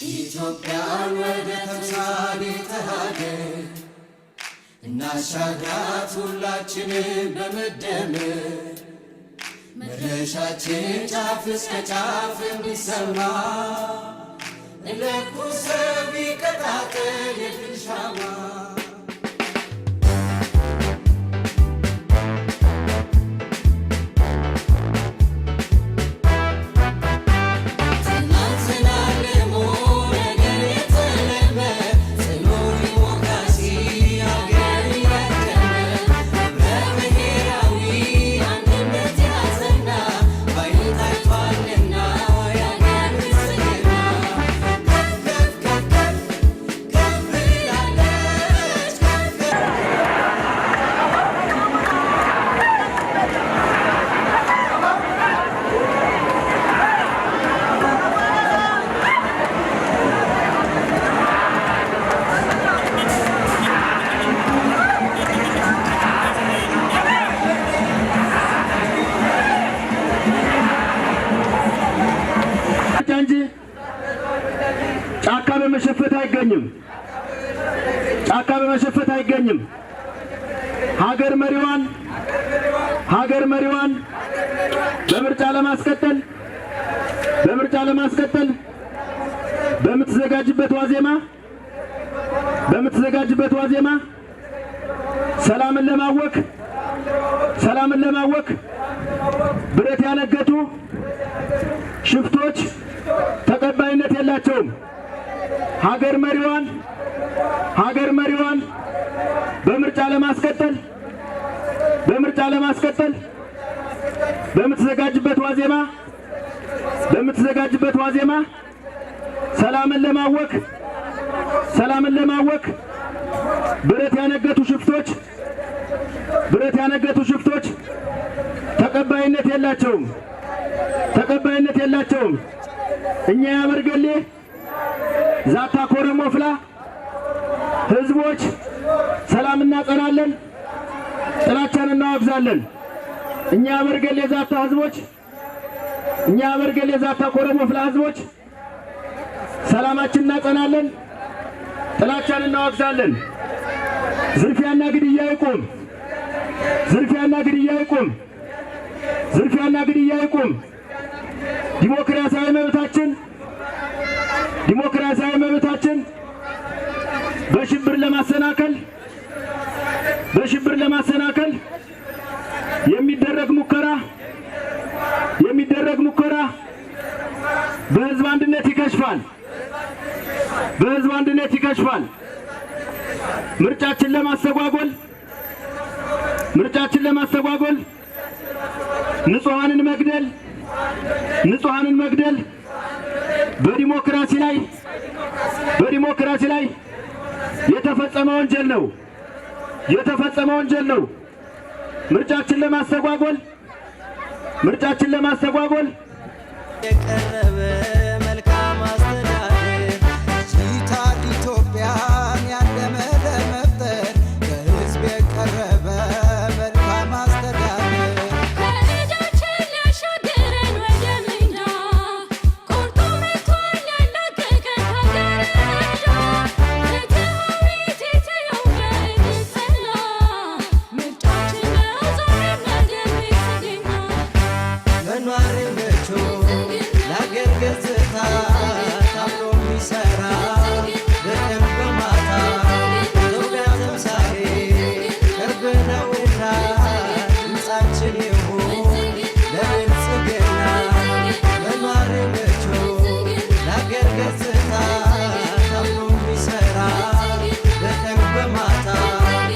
ኢትዮጵያን ወደ ተምሳሌተ ሀገር እናሻግራት ሁላችንም በመደመር መድረሻችን ጫፍ እስከ ጫፍ እንዲሰማ ለኩሰው ቢቀጣጠል የድል ሻማ ጫካ በመሸፈት አይገኝም። ሀገር መሪዋን በምርጫ ለማስቀጠል በምትዘጋጅበት ዋዜማ ሰላምን ለማወክ ብረት ያነገቱ ሽፍቶች ተቀባይነት የላቸውም። ሀገር መሪዋን በምርጫ ለማስቀጠል በምትዘጋጅበት ዋዜማ ሰላምን ለማወክ ብረት ያነገቱ ሽፍቶች ተቀባይነት የላቸውም። እኛ ያበርገሌ ዛታ ኮረሞ ፍላ ህዝቦች ሰላም እናጸናለን፣ ጥላቻን እናወግዛለን። እኛ ያበርገሌ ዛታ ኮረሞ ፍላ ህዝቦች ሰላማችን እናጸናለን፣ ጥላቻን እናወግዛለን። ዝርፊያና ግድያ ይቁም። ዲሞክራሲያዊ መብታችን በሽብር ለማሰናከል የሚደረግ ሙከራ በህዝብ አንድነት ይከሽፋል። ምርጫችን ለማስተጓጎል ንጹሃንን መግደል በዲሞክራሲ ላይ የተፈጸመ ወንጀል ነው። ምርጫችን ለማስተጓጎል የቀረበ መልካም አስተዳደር ዲጂታል ኢትዮጵያን ያለመ ለመፍጠር ከህዝብ የቀረበ መልካም አስተዳደር ከእጃችን ሊያሻግረን ወደ ምንዳ ቆርጦ መጥቷል ያላቀቀን ከገረዳ ፍትሃዊት ኢትዮጵያ እንድትጸና ምርጫችን ነው ዛሬም ነገም ብልጽግና በኗሪነቱ ለአገር ገጽታ ታምኖ የሚሰራ በቀን በማታ ኢትዮጵያ ተምሳሌ ቅርብ ነውና ድምፃችን ይሁን ለብልጽግና በኗሪነቱ ለአገር ገጽታ ታምኖ የሚሰራ በቀን በማታ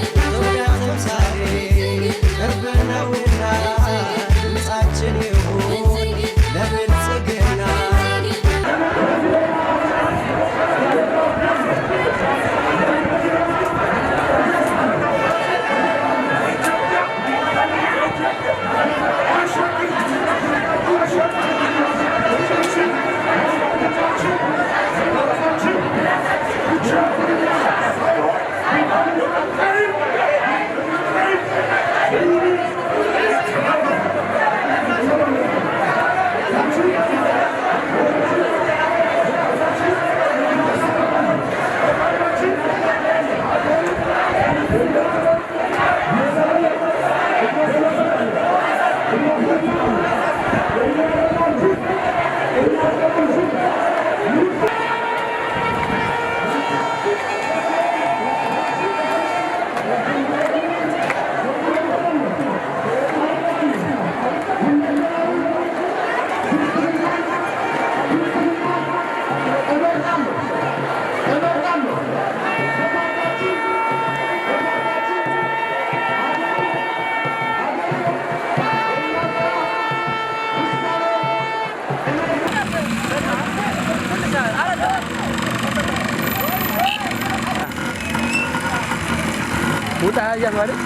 ኢትዮጵያ ተምሳሌ ቅርብ ነውና ድምፃችን ይሁን ለብልጽግና Thank you. ውጣ እያሉ አይደል?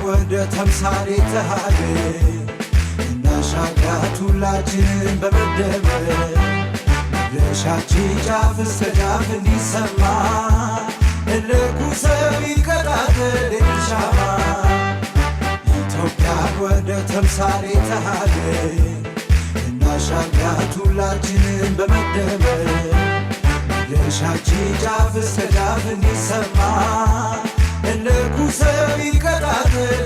ወደ ተምሳሌተ ሀገር እናሻግራት ሁላችንን በመደመር መድረሻችን ጫፍ እስከ ጫፍ እንዲሰማ እልኩ ሰው ይቀጣጠል እንሻማ ኢትዮጵያ ወደ ተምሳሌተ ሀገር እናሻግራት ሁላችንን በመደመር መድረሻችን ጫፍ እስከ ጫፍ እንዲሰማ እልኩ ሰው ይቀጣጠል